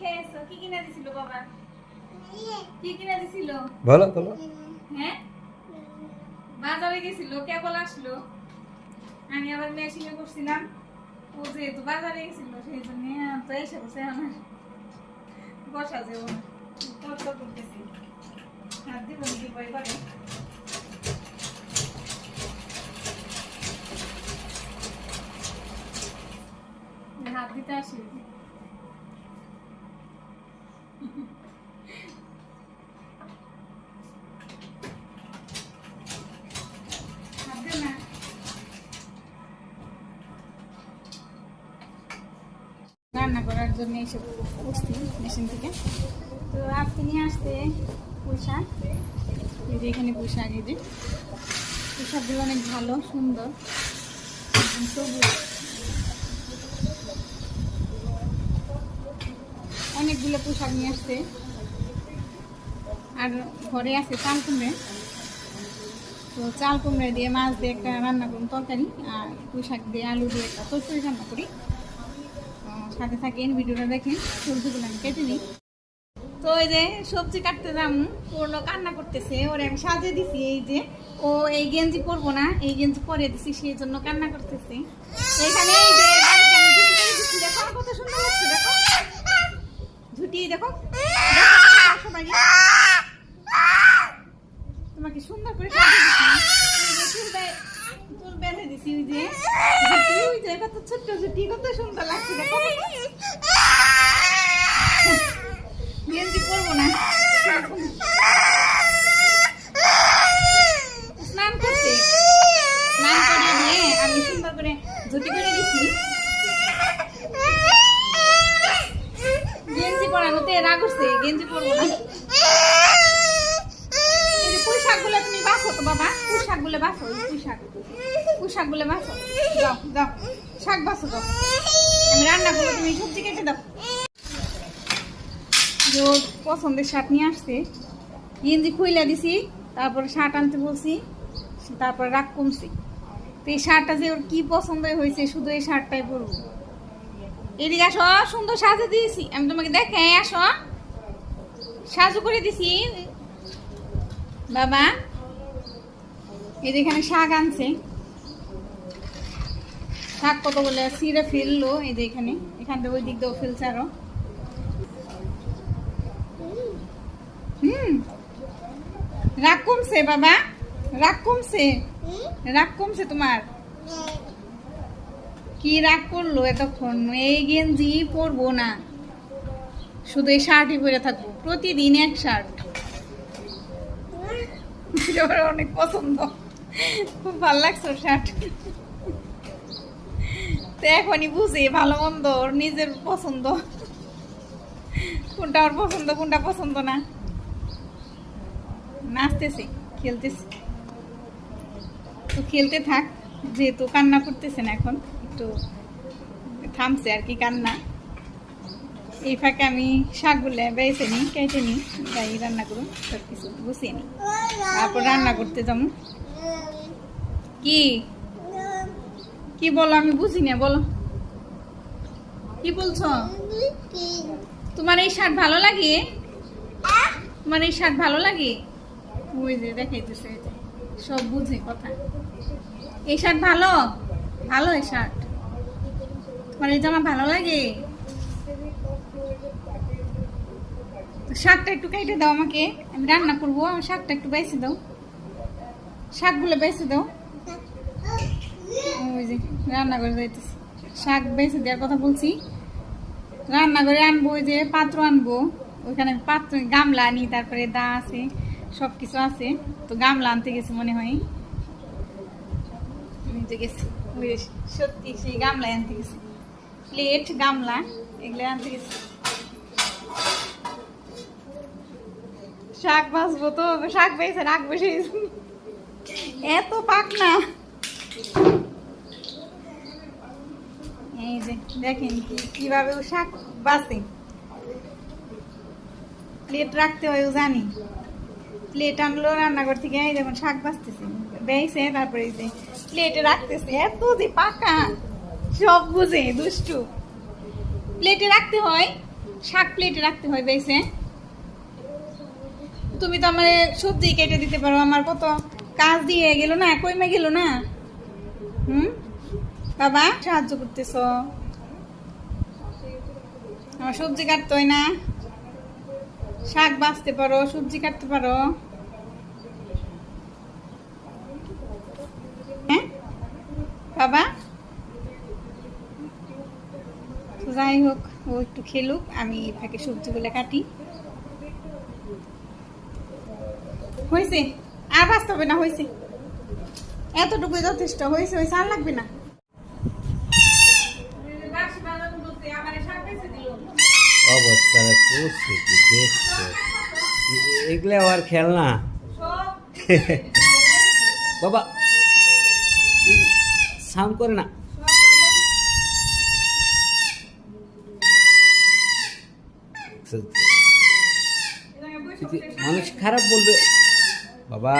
খেয়েছো? কি কিনে দিছিল বাবা? কি কিনে দিছিল? ভালো ভালো। হ্যাঁ, বাজারে গেছিল, কেবল আসলো। আমি আবার মেশিনে করছিলাম। ও যেহেতু বাজারে গেছিল সেই জন্য তো এসে বসে আমার বসা যাবো না। কত করতেছি হাত দিব নাকি ভয় করে। হাত দিতে আসি হাত দে না। রান্না করার জন্য এসব করছি মেশিন থেকে। তো আজকে নিয়ে আসতে পোশাক, এই যে এখানে পোশাক, এই যে পোশাকগুলো অনেক ভালো সুন্দর একদম সবুজ, অনেকগুলো পোশাক নিয়ে আসছে। আর ঘরে আছে চাল কুমড়ে, তো চাল কুমড়ে দিয়ে মাছ দিয়ে একটা রান্না করুন তরকারি, আর পোশাক দিয়ে আলু দিয়ে একটা তরকারি রান্না করি। সাথে থাকেন, ভিডিওটা দেখেন। সবজিগুলো আমি কেটে নিই। তো এই যে সবজি কাটতে যাম, পূর্ণ কান্না করতেছে। ওরে আমি সাজিয়ে দিছি, এই যে ও এই গেঞ্জি পরবো না, এই গেঞ্জি পরে দিছি, সেই জন্য কান্না করতেছে। এইখানে এই যে দেখো কত সুন্দর লাগছে, দেখো ঝুটি, দেখো তোমাকে সুন্দর করে সাজিয়ে দিছি, চুল বেঁধে দিছি। ওই যে ওই যে কত ছোট্ট ঝুটি, কত সুন্দর লাগছে, দেখো গেঞ্জি পরবো না। স্নান করছে, স্নান করিয়ে দিয়ে আমি সুন্দর করে ঝুটি করে দিচ্ছি। গেঞ্জি পরানোতে রাগ উঠছে, গেঞ্জি পরবো না। এই যে পুঁই শাকগুলো তুমি বাছো তো বাবা, পুঁই শাকগুলো বাছো, পুঁই শাকগুলো বাছো, যাও যাও শাক বাছো, যাও আমি রান্না করবো, তুমি সবজি কেটে দাও। ওর পছন্দের শার্ট নিয়ে আসছে, গেঞ্জি খুইলা দিছি, তারপরে শার্ট আনতে বলছি, তারপরে রাগ কমছি। তো এই শার্টটা যে ওর কি পছন্দ হয়েছে, শুধু এই শার্টটাই পরবো। এদিকে আসো, সুন্দর সাজে দিয়েছি আমি তোমাকে, দেখে আসো, সাজু করে দিছি বাবা। এই যে এখানে শাক আনছে, শাক কত বলে সিরে ফেললো, এই যে এখানে, এখান থেকে ওই দিক দিয়েও ফেলছে আরো। রাগ কমছে বাবা, রাগ কমছে, রাগ কমছে তোমার? কি রাগ করলো এতক্ষণ? এই গেঞ্জি পরবো না, শুধু এই শার্টই পরে থাকবো, প্রতিদিন এক শার্ট। অনেক পছন্দ, খুব ভালো লাগছে ওর শার্ট। তো এখনই বুঝি ভালো মন্দ ওর নিজের পছন্দ, কোনটা ওর পছন্দ কোনটা পছন্দ না। নাচতেছে, খেলতেছে, তো খেলতে থাক, যেহেতু কান্না করতেছে না, এখন একটু থামছে আর কি কান্না। এই ফাঁকে আমি শাকগুলো বেছে নিই, কেটে নিই, তাই রান্না করুন, সব কিছু গুছিয়ে নিই, তারপর রান্না করতে যাবো। কি কি বলো, আমি বুঝি না, বলো কি বলছো? তোমার এই শার্ট ভালো লাগে? তোমার এই শার্ট ভালো লাগে? ওই যে দেখাইতেছে, সব বুঝে কথা। এই শার্ট ভালো, ভালো এই শার্ট, তোমার এই জামা ভালো লাগে? শাকটা একটু কেটে দাও আমাকে, আমি রান্না করবো। শাকটা একটু বেছে দাও, শাকগুলো বেছে দাও। ওই যে রান্না করে যাইতেছি, শাক বেছে দেওয়ার কথা বলছি। রান্না করে আনবো, ওই যে পাত্র আনবো, ওইখানে পাত্র গামলা আনি, তারপরে দা আছে, সব কিছু আছে। তো গামলা আনতে গেছি মনে হয়, গেছি সত্যি সেই গামলায় আনতে গেছি, প্লেট গামলা এগুলো আনতে গেছি। শাক বাঁচবো, তো শাক বেছে রাখ বসে, এত পাক না। এই যে দেখেন কিভাবে ও শাক বাঁচে, প্লেট রাখতে হয় ও জানি। প্লেট আনলো রান্নাঘর থেকে, এই দেখুন শাক বাঁচতেছে, বেয়েছে, তারপরে এই যে প্লেটে রাখতেছে। এত যে পাকা, সব বুঝে, দুষ্টু। প্লেটে রাখতে হয়, শাক প্লেটে রাখতে হয় বেছে। তুমি তো আমার সবজি কেটে দিতে পারো, আমার কত কাজ দিয়ে গেল না, কইমে গেল না। বাবা সাহায্য করতেছ, আমার সবজি কাটতে হয় না, শাক বাছতে পারো, সবজি কাটতে পারো। হ্যাঁ বাবা, যাই হোক, ও একটু খেলুক, আমি ফাঁকে সবজিগুলো কাটি। হয়েছে, আর বাঁচতে হবে না, হয়েছে, এতটুকুই যথেষ্ট হয়েছে, হয়েছে, আর লাগবে না। অবস্থা করছে কি দেখছো, এগুলো আর খেলনা বাবা সাউন্ড করে না। মানুষ খারাপ বলবে বাবা।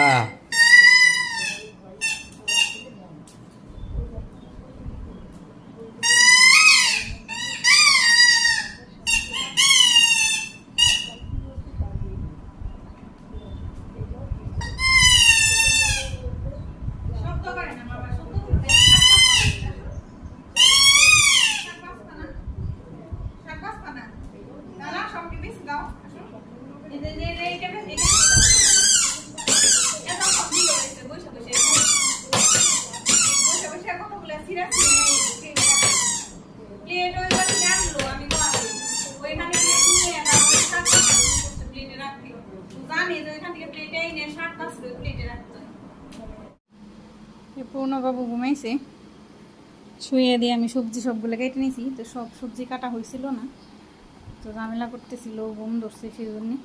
পূর্ণবাবু ঘুমাইছে, শুয়ে দিয়ে আমি সবজি সবগুলো কেটে নিয়েছি। তো সব সবজি কাটা হয়েছিল না, তো ঝামেলা করতেছিল, ঘুম ধরছে, সেই জন্যে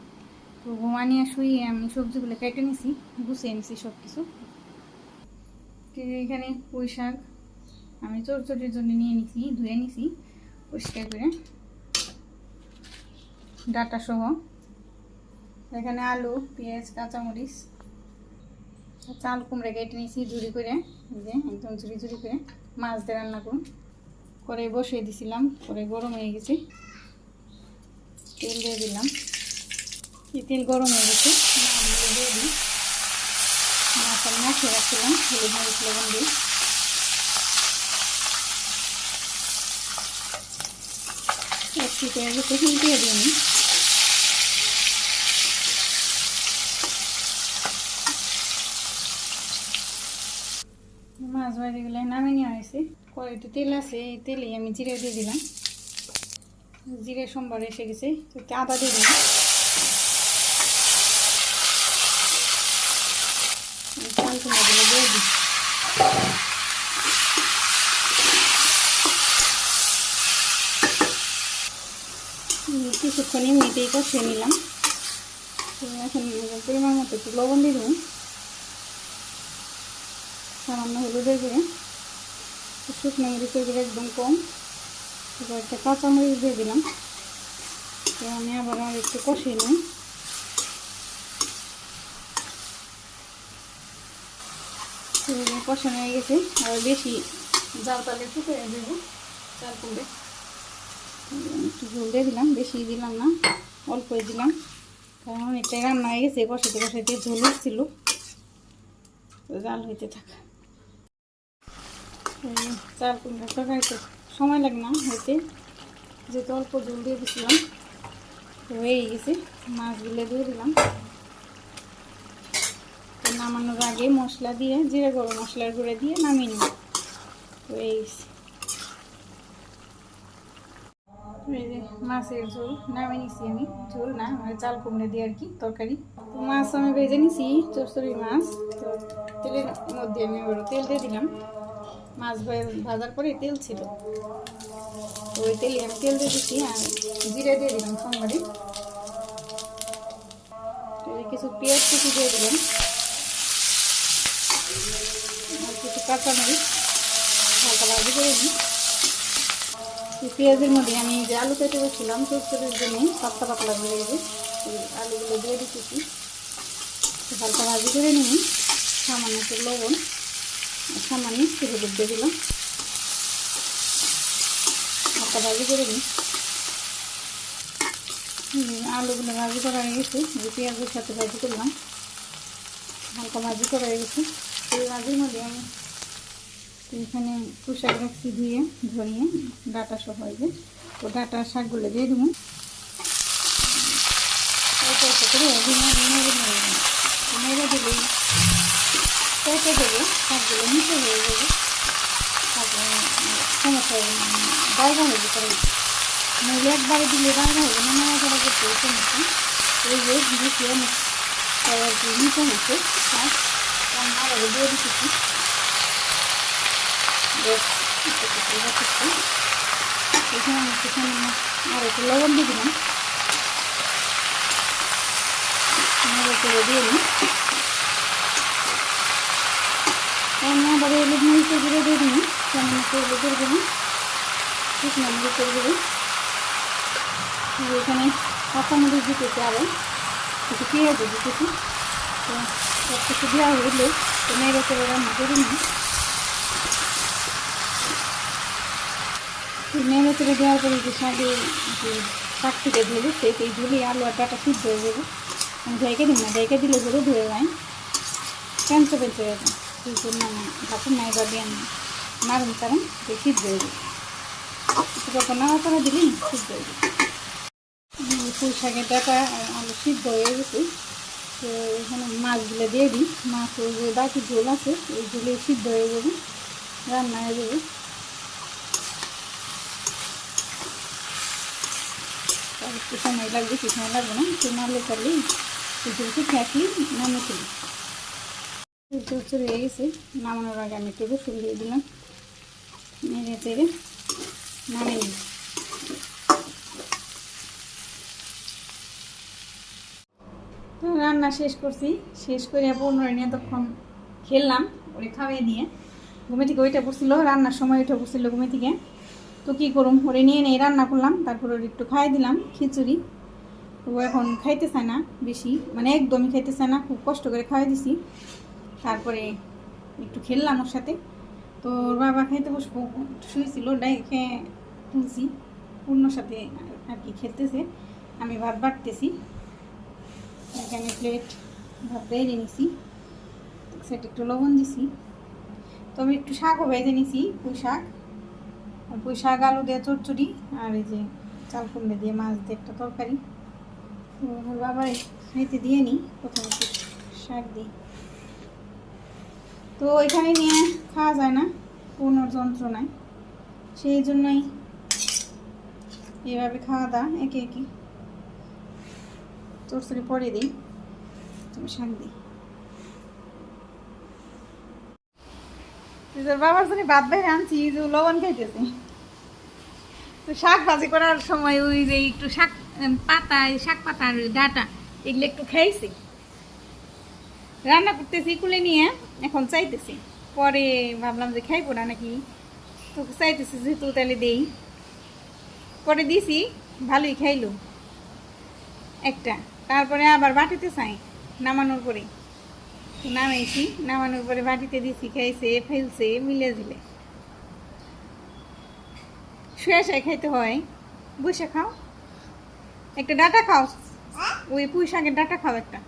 তো ঘুমানিয়ে শুয়ে আমি সবজিগুলো কেটে নিয়েছি, গুছিয়ে নিয়েছি সব কিছু। এখানে পুঁই শাক আমি চটচটির জন্য নিয়ে নিছি, ধুয়ে নিছি পরিষ্কার করে ডাটা সহ। এখানে আলু, পেঁয়াজ, কাঁচামরিচ, চাল কুমড়া কেটে নিয়েছি ঝুড়ি করে, যে একদম ঝুড়ি ঝুড়ি করে মাছ দিয়ে রান্না করুন করে বসিয়ে দিছিলাম। পরে গরম হয়ে গেছে, তেল দিয়ে দিলাম। তেল গরম হয়ে গেছে, মাছগুলো দিয়ে দিই। মাছ আমি মাখিয়ে রাখছিলাম হলুদ মরিচ লবণ দিয়ে। একটু হয়ে গেছে, উল্টিয়ে দিই আমি। মাছ ভাজিগুলো নামিয়ে নেওয়া হয়েছে। কড়াইতে তেল আছে, এই তেলেই আমি জিরে দিয়ে দিলাম। জিরে সোমবার এসে গেছে, একটু আদা দিয়ে দিলাম। চাল কুমড়াগুলো দিয়ে দিই। কিছুক্ষণ এমনিতেই কষিয়ে নিলাম। এখন পরিমাণ মতো একটু লবণ দিয়ে দেবো, সামান্য হলুদের গুঁড়ো, শুকনো মরিচের গুঁড়ো একদম কম, এবার একটা কাঁচামরিচ দিয়ে দিলাম। তো আমি আবার একটু কষিয়ে নিই। কষানো হয়ে গেছে, আর বেশি জাল তালে ফুটে দেবো চাল কুমড়ে। একটু ঝোল দিয়ে দিলাম, বেশি দিলাম না, অল্পই দিলাম, কারণ অনেকটাই রান্না হয়ে গেছে, কষাতে কষাতে ঝোল এসেছিল, জাল হইতে থাকা। চাল কুমড়া তরকারিতে সময় লাগে না হইতে, যেহেতু অল্প ঝোল দিয়ে দিয়েছিলাম, তো হয়ে গেছে। মাছগুলো দিয়ে দিলাম। তো নামানোর আগে মশলা দিয়ে, জিরে গরম মশলার গুঁড়ো দিয়ে নামিয়ে নিই। হয়ে গেছে, এই যে মাছের ঝোল নামিয়ে নিছি আমি। ঝোল না, মানে চাল কুমড়া দিয়ে আর কি তরকারি। তো মাছ আমি ভেজে নিছি, চচ্চড়ি মাছ। তো তেলের মধ্যে আমি আবার তেল দিয়ে দিলাম। মাছ ভাজার পরে তেল ছিল, তো ওই তেলে আমি তেল দিয়ে দিচ্ছি, আর জিরে দিয়ে দিলাম সোমবারে। কিছু পেঁয়াজ কুচি দিয়ে দিলাম, আর কিছু কাঁচামরিচ হালকা ভাজি করে নিই। পেঁয়াজের মধ্যে আমি যে আলু কেটে রেখেছিলাম চচ্চড়ির জন্য পাতলা পাতলা হয়ে গেছে, আলুগুলো দিয়ে দিতেছি, হালকা ভাজি করে নিই। সামান্য একটু লবণ আর সামান্য একটু হলুদ দিয়ে দিলাম, হালকা ভাজি করে নিই। আলুগুলো ভাজি করা হয়ে গেছে, যে পেঁয়াজের সাথে ভাজি করলাম, হালকা ভাজি করা হয়ে গেছে। এই ভাজির মধ্যে আমি এখানে পুঁই শাক রাখছি ধুয়ে ধরিয়ে ডাটা সহ হয়েছে, তো ডাটা শাকগুলো দিয়ে দেবো করে নেড়ে দিলেই পেঁচে দেবো, শাকগুলো নিচে হয়ে যাবে, তারপরে সমস্যা হবে না, ডালগা হয়ে যেতে হবে। নইলে একবারে দিলে ডালগা হবে না, নাড়া করা করতে হয় সমস্যা। এই যে দিয়েছি অনেক আর কি নিচে হচ্ছে শাক, আরও দিয়ে দিতেছি এখানে আর একটু লবণ দিয়ে দিলাম, করে দিয়ে নিই। আমি আবার হলুদ মরিচের গুঁড়ো দিয়ে দিই, কেমন একটু হলুদের গুঁড়ো, শুকনো মরিচের গুঁড়ো। এখানে কাঁচামরিচ দিতেছি, আরও একটু পেঁয়াজও দিতেছি। তো সব কিছু দেওয়া হইলে তো নেড়ে করে রান্না করি না, নেড়ে করে দেওয়ার পরে যে শাকে যে শাক থেকে ধরে সেই ধুলে আলু আর ডাটা সিদ্ধ হয়ে যাবে। আমি ঢেকে দিই না, ঢেকে দিলে ধরে ধুয়ে যায় ক্যান্সে বেঁচে যাবে, সেই জন্য আমি ভাতের নাই বা দিয়ে নাড়ুন কারণ সিদ্ধ হয়ে যাবে, যখন নাড়া করে দিলে সিদ্ধ হয়ে যাবে। পুঁই শাকের ডাটা আর আলু সিদ্ধ হয়ে গেছে, তো এখানে মাছগুলো দিয়ে দিই, মাছের যে বাকি ঝোল আছে ওই ঝোলে সিদ্ধ হয়ে যাবে, রান্না হয়ে যাবে। একটু সময় লাগবে, কি সময় লাগবে না, একটু নাড়লে চালিয়ে একটু ফ্যাঁকলি নামে ফেলি। চড়ে হয়ে গেছে, নামানোর আগে আমি একটু রসুন দিয়ে দিলাম, নেড়ে চেড়ে নামিয়ে দিই। তো রান্না শেষ করছি, শেষ করে 15 নিয়ে তখন খেললাম, ওরে খাওয়াই দিয়ে ঘুমে থেকে ওইটা পড়ছিল, রান্নার সময় ওইটা পড়ছিল ঘুমে থেকে। তো কী করুম, ওরে নিয়ে নেই রান্না করলাম, তারপর ওর একটু খাইয়ে দিলাম খিচুড়ি। তো এখন খাইতে চায় না বেশি, মানে একদমই খাইতে চায় না, খুব কষ্ট করে খাওয়াই দিছি। তারপরে একটু খেললাম ওর সাথে। তো ওর বাবা খাইতে বসবো শুয়েছিল, ডাইকে তুলছি, পূর্ণর সাথে আর কি খেলতেছে, আমি ভাত বাটতেছি। এখানে প্লেট ভাত বেড়ে নিছি, সেটা একটু লবণ দিছি। তো আমি একটু শাকও ভেজে নিছি, পুঁই শাক, পুঁই শাক আলু দিয়ে চচ্চড়ি, আর এই যে চাল কুমড়ো দিয়ে মাছ দিয়ে একটা তরকারি। তো ওর বাবার খাইতে দিয়ে নিই, প্রথমে একটু শাক দিই। তো এখানে নিয়ে খাওয়া যায় না পূর্ণর যন্ত্রণায়, সেই জন্যই এভাবে খাওয়া দাওয়া একে একে চচ্চড়ি পরে দিই, তুমি শাক দিই। বাবার জন্য ভাত বাইরে আনছি, যে লবণ খাইতেছে। তো শাক ভাজি করার সময় ওই যে একটু শাক পাতা, শাক পাতা আর ডাটা এগুলো একটু খাইছি, রান্না করতেছি কুলে নিয়ে, এখন চাইতেছি, পরে ভাবলাম যে খাইবো না নাকি, তো চাইতেছি যেহেতু তাহলে দেই, পরে দিছি, ভালোই খাইলো একটা। তারপরে আবার বাটিতে চাই নামানোর পরে, নামাইছি, নামানোর পরে বাটিতে দিছি, খাইছে, ফেলছে, মিলে দিলে। শুয়ে শুয়ে খাইতে হয়, বসে খাও, একটা ডাটা খাও, ওই পুঁই শাকের ডাটা খাও একটা,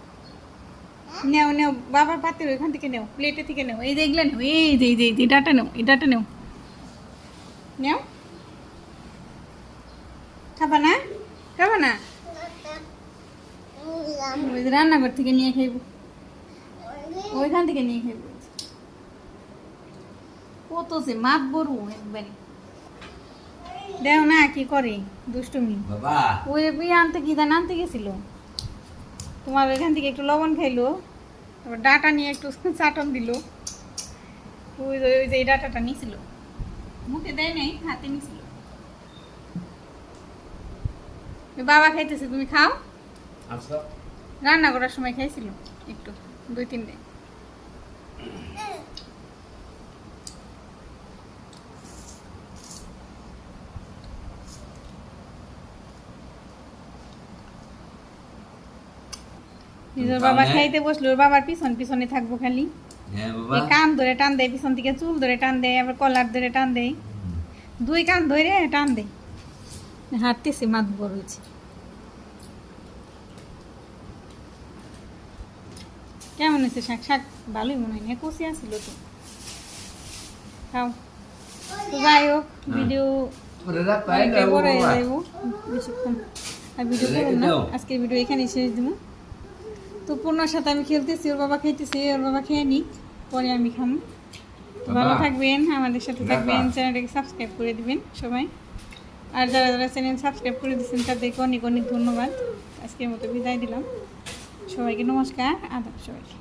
নেও নেও বাবার পাতের ওইখান থেকে নেও, প্লেটে থেকে নেও, এই যে এগুলো নেও, এই যে এই যে ডাটা নেও, এই ডাটা নেও, নেও। খাবা না, খাবা না, ওই যে রান্নাঘর থেকে নিয়ে খাইব, ওইখান থেকে নিয়ে খাইব। কত সে মাত বড় একবারে, দেও না কি করে দুষ্টুমি। ওই আনতে কি দান আনতে গেছিল, তোমার ওইখান থেকে একটু লবণ খাইলো, তারপর ডাটা নিয়ে একটু চাটন দিল, ওই যে এই ডাটাটা নিয়েছিল, মুখে দেয় নাই, হাতে নিয়েছিল। বাবা খাইতেছে, তুমি খাও, রান্না করার সময় খাইছিল একটু 2-3 দিন। নিজের বাবা খাইতে বসলো, ওর বাবার পিছন পিছনে থাকবো খালি, কান ধরে টান দেয়, পিছন থেকে চুল ধরে টান দেয়, আবার কলার ধরে টান দেয়, 2 কান ধরে টান দেয়, হাঁটতেছে মাত বড় হয়েছে। কেমন হয়েছে শাক? শাক ভালোই মনে হয় না, কষি আসছিল তো। খাও। তো যাই হোক, ভিডিও অনেকটাই বড় হয়ে যাইব বেশিক্ষণ আর ভিডিও করুন না। আজকের ভিডিও এখানেই শেষ দিব। তো পূর্ণার সাথে আমি খেলতেছি, ওর বাবা খাইতেছি, ওর বাবা খেয়ে নিক, পরে আমি খাম। তো ভালো থাকবেন, আমাদের সাথে থাকবেন, চ্যানেলটাকে সাবস্ক্রাইব করে দিবেন সবাই। আর যারা যারা চ্যানেল সাবস্ক্রাইব করে দিচ্ছেন তাদেরকে অনেক অনেক ধন্যবাদ। আজকের মতো বিদায় দিলাম। সবাইকে নমস্কার, আদাব সবাইকে।